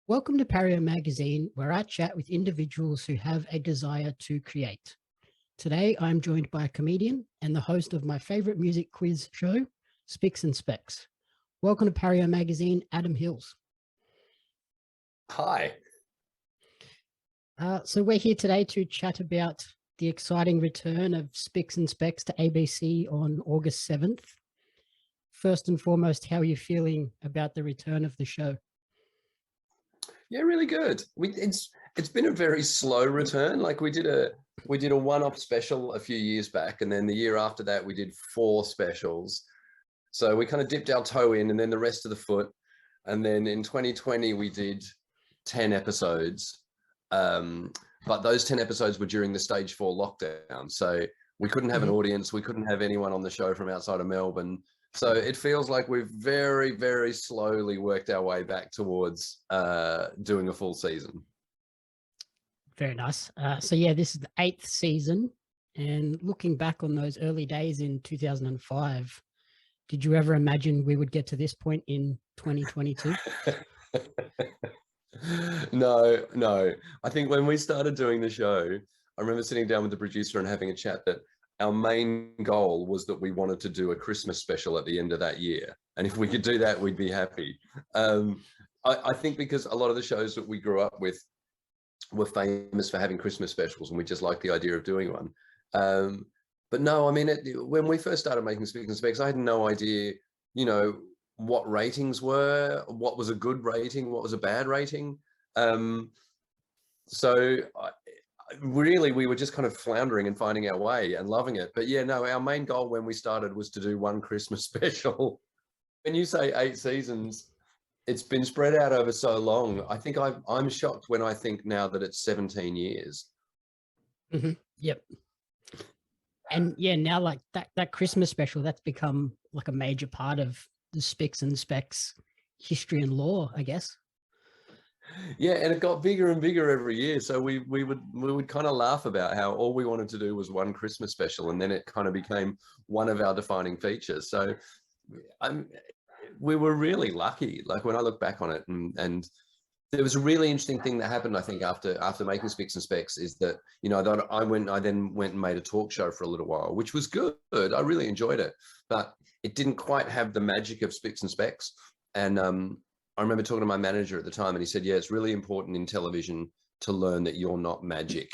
Welcome to Pario Magazine, where I chat with individuals who have a desire to create. Today, I'm joined by a comedian and the host of my favorite music quiz show, Spicks and Specks. Welcome to Pario Magazine, Adam Hills. Hi. So we're here today to chat about the exciting return of Spicks and Specks to ABC on August 7th. First and foremost, how are you feeling about the return of the show? Yeah, really good. It's been a very slow return. Like we did a one-off special a few years back, and then the year after that we did 4 specials. So we kind of dipped our toe in, and then the rest of the foot. And then in 2020 we did 10 episodes. But those 10 episodes were during the stage 4 lockdown. So we couldn't have an audience. We couldn't have anyone on the show from outside of Melbourne. So it feels like we've very, very slowly worked our way back towards doing a full season. Very nice. So yeah, this is the 8th season. And looking back on those early days in 2005, did you ever imagine we would get to this point in 2022? No. I think when we started doing the show, I remember sitting down with the producer and having a chat that our main goal was that we wanted to do a Christmas special at the end of that year. And if we could do that, we'd be happy. I think because a lot of the shows that we grew up with were famous for having Christmas specials, and we just liked the idea of doing one. But no, I mean, when we first started making Spicks and Specks, I had no idea, what ratings were, what was a good rating, what was a bad rating. Really, we were just kind of floundering and finding our way and loving it. But yeah, no, our main goal when we started was to do one Christmas special. When you say 8 seasons, it's been spread out over so long. I think I'm shocked when I think now that it's 17 years. Mm-hmm. Yep. And yeah, now like that Christmas special, that's become like a major part of the Spicks and Specks history and lore, I guess. Yeah, and it got bigger and bigger every year. So we would kind of laugh about how all we wanted to do was one Christmas special, and then it kind of became one of our defining features. So we were really lucky. Like when I look back on it, and there was a really interesting thing that happened, I think, after making Spicks and Specks, is that I then went and made a talk show for a little while, which was good. I really enjoyed it, but it didn't quite have the magic of Spicks and Specks. And I remember talking to my manager at the time, and he said, yeah, it's really important in television to learn that you're not magic.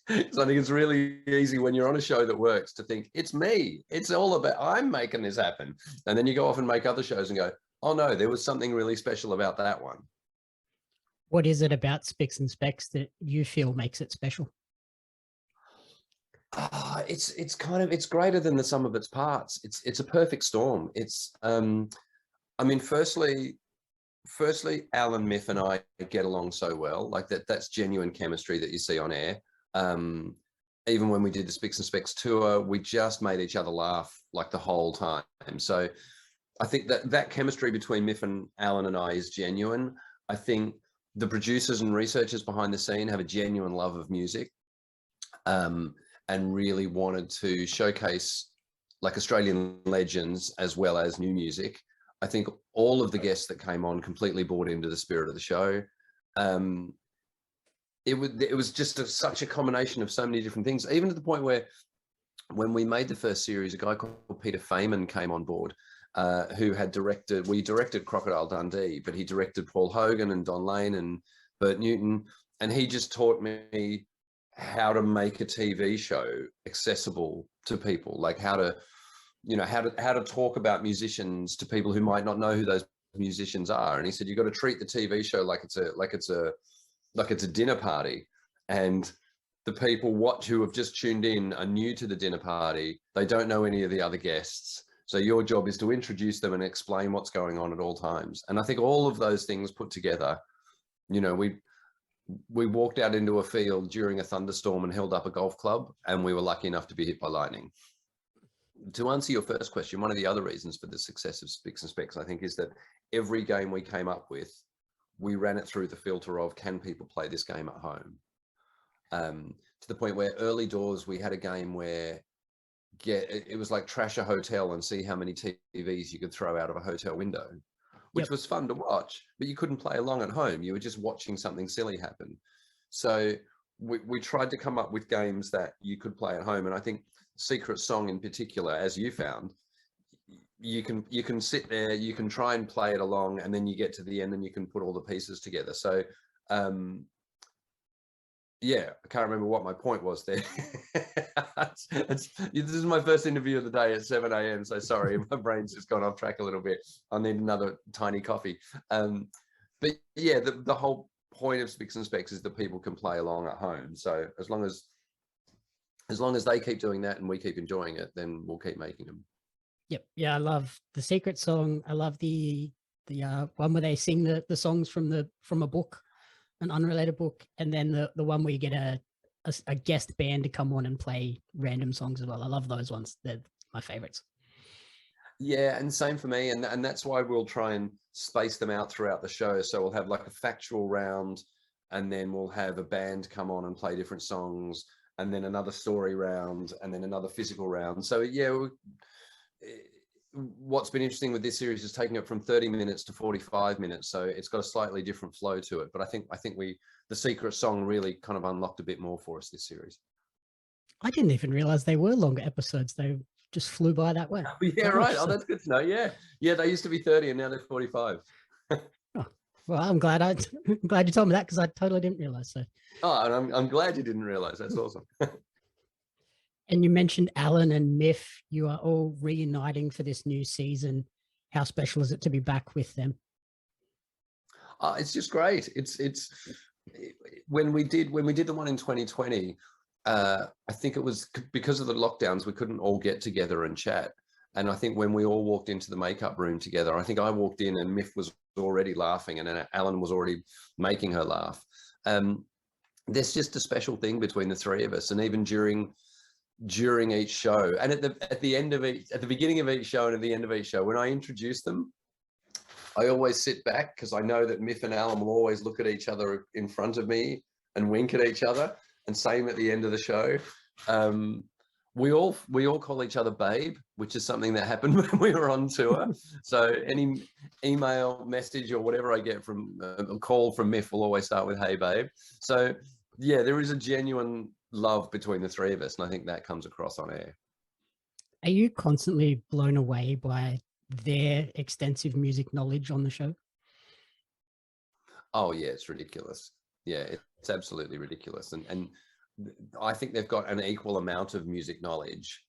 So I think it's really easy when you're on a show that works to think, it's me. It's all about, I'm making this happen. And then you go off and make other shows and go, oh no, there was something really special about that one. What is it about Spicks and Specks that you feel makes it special? It's greater than the sum of its parts. It's a perfect storm. Firstly, Alan, Miff and I get along so well. Like that's genuine chemistry that you see on air. Even when we did the Spicks and Specks tour, we just made each other laugh like the whole time. So I think that chemistry between Miff and Alan and I is genuine. I think the producers and researchers behind the scene have a genuine love of music, and really wanted to showcase like Australian legends as well as new music. I think all of the guests that came on completely bought into the spirit of the show. It was just such a combination of so many different things, even to the point where when we made the first series, a guy called Peter Feynman came on board, who had directed Crocodile Dundee, but he directed Paul Hogan and Don Lane and Bert Newton. And he just taught me how to make a TV show accessible to people, like how to talk about musicians to people who might not know who those musicians are. And he said, you've got to treat the TV show like it's a dinner party, and the people who have just tuned in are new to the dinner party. They don't know any of the other guests. So your job is to introduce them and explain what's going on at all times. And I think all of those things put together, we walked out into a field during a thunderstorm and held up a golf club, and we were lucky enough to be hit by lightning. To answer your first question, one of the other reasons for the success of Spicks and Specks, I think, is that every game we came up with, we ran it through the filter of, can people play this game at home? To the point where early doors, we had a game where it was like trash a hotel and see how many TVs you could throw out of a hotel window. which was fun to watch, but you couldn't play along at home. You were just watching something silly happen. So we tried to come up with games that you could play at home. And I think Secret Song in particular, as you found, you can sit there, you can try and play it along, and then you get to the end and you can put all the pieces together. So yeah, I can't remember what my point was there. This is my first interview of the day at 7 a.m. So sorry, my brain's just gone off track a little bit. I need another tiny coffee. But yeah, the whole point of Spicks and Specks is that people can play along at home. So as long as they keep doing that and we keep enjoying it, then we'll keep making them. Yep. Yeah, I love the Secret Song. I love the one where they sing the songs from a book, an unrelated book, and then the one where you get a guest band to come on and play random songs as well. I love those ones. They're my favorites. Yeah, and same for me. And that's why we'll try and space them out throughout the show. So we'll have like a factual round, and then we'll have a band come on and play different songs, and then another story round, and then another physical round. So yeah, what's been interesting with this series is taking it from 30 minutes to 45 minutes. So it's got a slightly different flow to it. But I think the Secret Song really kind of unlocked a bit more for us this series. I didn't even realize they were longer episodes. They just flew by that way. Yeah, right. Oh, that's good to know. Yeah, they used to be 30 and now they're 45. Oh, well, I'm glad you told me that, because I totally didn't realize so. Oh, and I'm glad you didn't realize. That's awesome. And you mentioned Alan and Miff. You are all reuniting for this new season. How special is it to be back with them? It's just great. It's when we did the one in 2020. I think it was because of the lockdowns, we couldn't all get together and chat. And I think when we all walked into the makeup room together, I think I walked in and Miff was already laughing and Alan was already making her laugh. There's just a special thing between the three of us, and even during each show, and at the beginning of each show and at the end of each show, when I introduce them, I always sit back because I know that Miff and Alan will always look at each other in front of me and wink at each other, and same at the end of the show. We all call each other babe, which is something that happened when we were on tour. So any email, message, or whatever I get from a call from Miff will always start with "Hey babe." So yeah, there is a genuine love between the three of us, and I think that comes across on air. Are you constantly blown away by their extensive music knowledge on the show? Oh yeah, it's ridiculous. Yeah, it's absolutely ridiculous. And I think they've got an equal amount of music knowledge.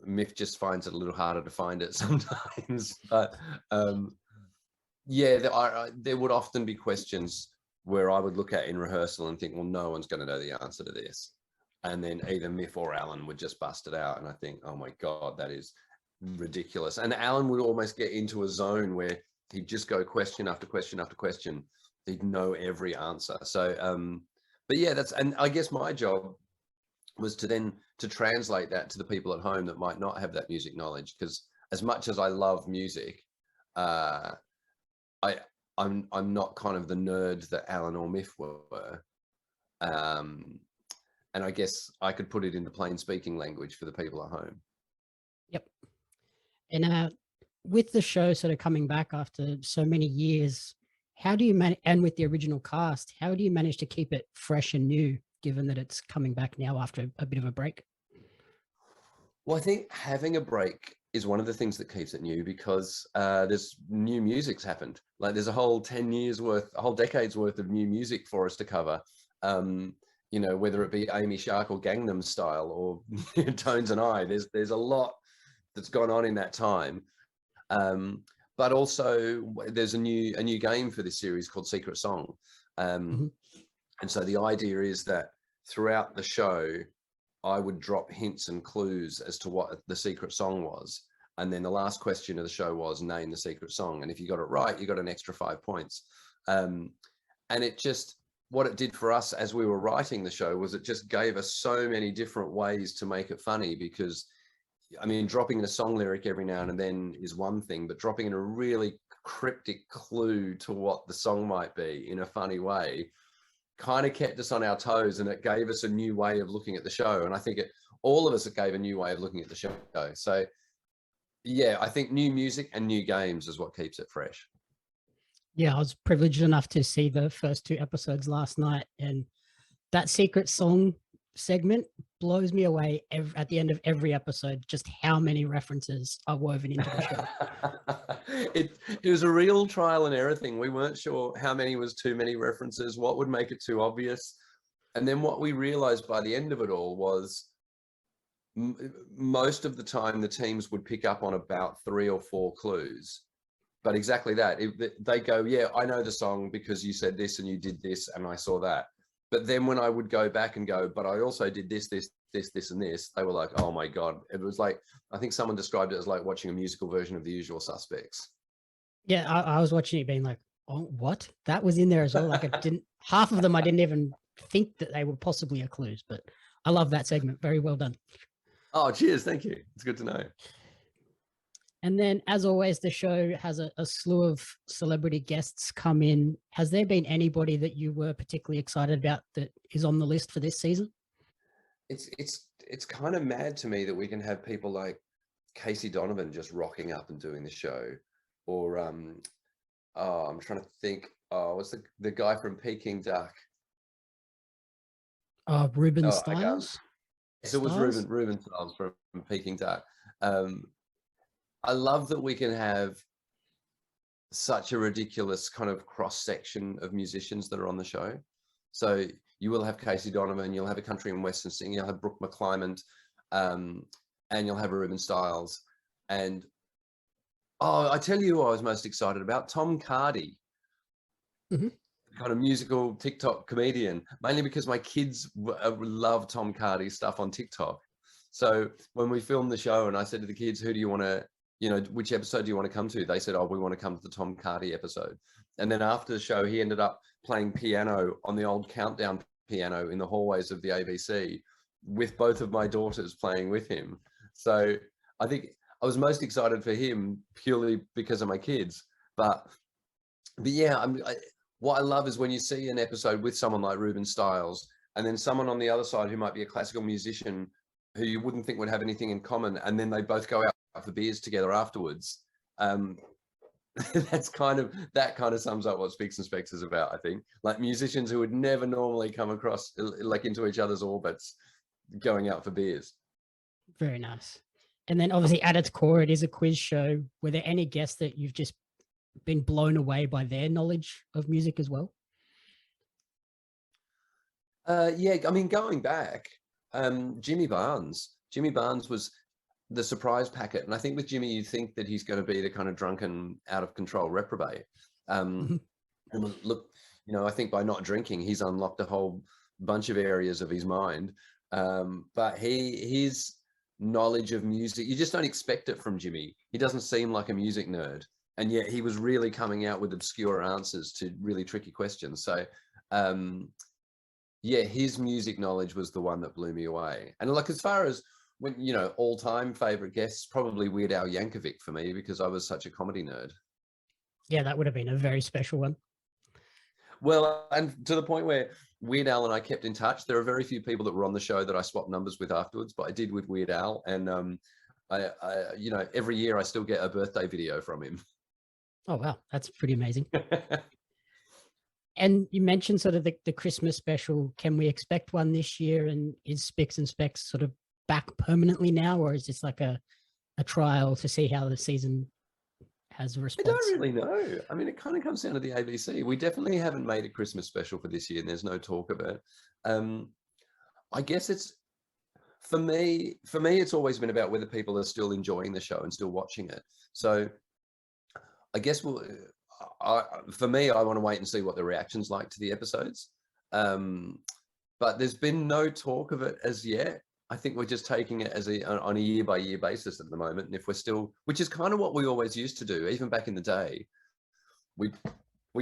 Miff just finds it a little harder to find it sometimes. But yeah, there would often be questions where I would look at in rehearsal and think, well, no one's going to know the answer to this. And then either Miff or Alan would just bust it out. And I think, oh my God, that is ridiculous. And Alan would almost get into a zone where he'd just go question after question after question. He'd know every answer. So, but yeah, and I guess my job was to translate that to the people at home that might not have that music knowledge. Because as much as I love music, I'm not kind of the nerd that Alan or Miff were. And I guess I could put it into plain speaking language for the people at home. Yep. And with the show sort of coming back after so many years, how do you manage, and with the original cast, how do you manage to keep it fresh and new, given that it's coming back now after a bit of a break? Well, I think having a break is one of the things that keeps it new, because there's new music's happened. Like there's a whole 10 years worth, a whole decade's worth of new music for us to cover. You know, whether it be Amy Shark or Gangnam Style or Tones and I, there's a lot that's gone on in that time. But also there's a new game for this series called Secret Song. And so the idea is that throughout the show, I would drop hints and clues as to what the secret song was. And then the last question of the show was name the secret song. And if you got it right, you got an extra 5 points. And it just, what it did for us as we were writing the show was it just gave us so many different ways to make it funny, because I mean, dropping in a song lyric every now and then is one thing, but dropping in a really cryptic clue to what the song might be in a funny way kind of kept us on our toes, and it gave us a new way of looking at the show. And I think all of us, it gave a new way of looking at the show. So yeah, I think new music and new games is what keeps it fresh. Yeah, I was privileged enough to see the first 2 episodes last night, and that secret song segment blows me away at the end of every episode, just how many references are woven into the show. It was a real trial and error thing. We weren't sure how many was too many references, what would make it too obvious. And then what we realized by the end of it all was most of the time the teams would pick up on about 3 or 4 clues. But exactly that. They go, yeah, I know the song because you said this and you did this and I saw that. But then when I would go back and go, but I also did this, and this, they were like, oh my God. It was like, I think someone described it as like watching a musical version of The Usual Suspects. Yeah, I was watching it being like, oh, what? That was in there as well. Like, it didn't, half of them I didn't even think that they were possibly a clues, but I love that segment. Very well done. Oh, cheers. Thank you. It's good to know. And then, as always, the show has a slew of celebrity guests come in. Has there been anybody that you were particularly excited about that is on the list for this season? It's kind of mad to me that we can have people like Casey Donovan just rocking up and doing the show, or oh, I'm trying to think. Oh, what's the guy from Peking Duck? Ruben Oh, Stiles. So it was Ruben Stiles from Peking Duck. I love that we can have such a ridiculous kind of cross section of musicians that are on the show. So you will have Casey Donovan, you'll have a country and western singer, you'll have Brooke McClymont, and you'll have a Ruben Stiles. And oh, I tell you who I was most excited about, Tom Cardy. Mm-hmm. Kind of musical TikTok comedian, mainly because my kids love Tom Cardy stuff on TikTok. So when we filmed the show and I said to the kids, who do you want to, which episode do you want to come to? They said, oh, we want to come to the Tom Cardy episode. And then after the show, he ended up playing piano on the old Countdown piano in the hallways of the ABC with both of my daughters playing with him. So I think I was most excited for him purely because of my kids. But yeah, what I love is when you see an episode with someone like Ruben Stiles and then someone on the other side who might be a classical musician who you wouldn't think would have anything in common, and then they both go out for beers together afterwards. That kind of sums up what Spicks and Specks is about, I think. Like musicians who would never normally come across like into each other's orbits going out for beers. Very nice. And then obviously at its core, it is a quiz show. Were there any guests that you've just been blown away by their knowledge of music as well? Yeah, I mean, going back, Jimmy Barnes was the surprise packet. And I think with Jimmy, you think that he's going to be the kind of drunken, out of control reprobate. And look, I think by not drinking, he's unlocked a whole bunch of areas of his mind. But his knowledge of music, you just don't expect it from Jimmy. He doesn't seem like a music nerd. And yet he was really coming out with obscure answers to really tricky questions. So, yeah, his music knowledge was the one that blew me away. And like, as far as when, all-time favorite guests, probably Weird Al Yankovic for me, because I was such a comedy nerd. Yeah, that would have been a very special one. Well, and to the point where Weird Al and I kept in touch. There are very few people that were on the show that I swapped numbers with afterwards, but I did with Weird Al. And, every year I still get a birthday video from him. Oh, wow. That's pretty amazing. And you mentioned sort of the Christmas special. Can we expect one this year? And is Spicks and Specks sort of back permanently now, or is this like a trial to see how the season has a response? I don't really know. I mean, it kind of comes down to the ABC. We definitely haven't made a Christmas special for this year, and there's no talk of it. I guess it's, for me, it's always been about whether people are still enjoying the show and still watching it. So I guess for me, I want to wait and see what the reaction's like to the episodes. But there's been no talk of it as yet. I think we're just taking it as on a year-by-year basis at the moment. And if we're still, which is kind of what we always used to do, even back in the day, we'd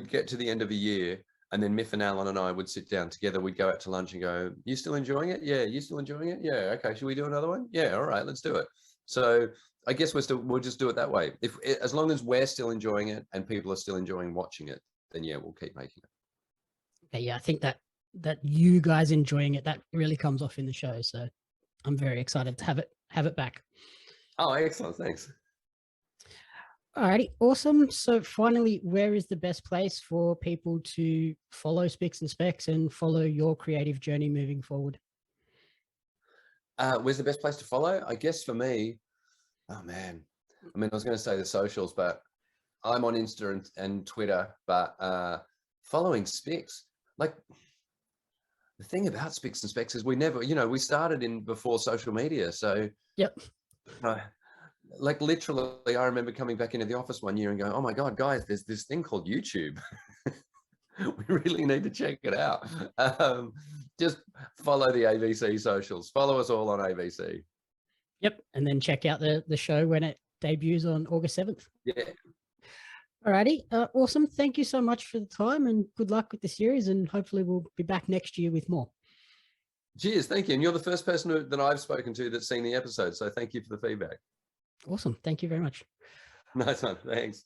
get to the end of a year, and then Miff and Alan and I would sit down together. We'd go out to lunch and go, "You still enjoying it? Yeah. You still enjoying it? Yeah. Okay. Should we do another one? Yeah. All right. Let's do it." So I guess we'll just do it that way. As long as we're still enjoying it and people are still enjoying watching it, then yeah, we'll keep making it. Yeah, I think that you guys enjoying it, that really comes off in the show. So I'm very excited to have it back. Oh, excellent. Thanks. Alrighty, awesome. So finally, where is the best place for people to follow Spicks and Specs and follow your creative journey moving forward? Where's the best place to follow? I guess for me, oh man, I mean, I was going to say the socials, but I'm on Insta and Twitter, but following Spicks, like the thing about Spicks and Specs is we never, we started in before social media. So, Yep. like literally, I remember coming back into the office one year and going, oh my God, guys, there's this thing called YouTube. We really need to check it out. Just follow the ABC socials. Follow us all on ABC. Yep. And then check out the show when it debuts on August 7th. Yeah. Alrighty. Awesome. Thank you so much for the time and good luck with the series. And hopefully we'll be back next year with more. Cheers. Thank you. And you're the first person that I've spoken to that's seen the episode. So thank you for the feedback. Awesome. Thank you very much. Nice one. Thanks.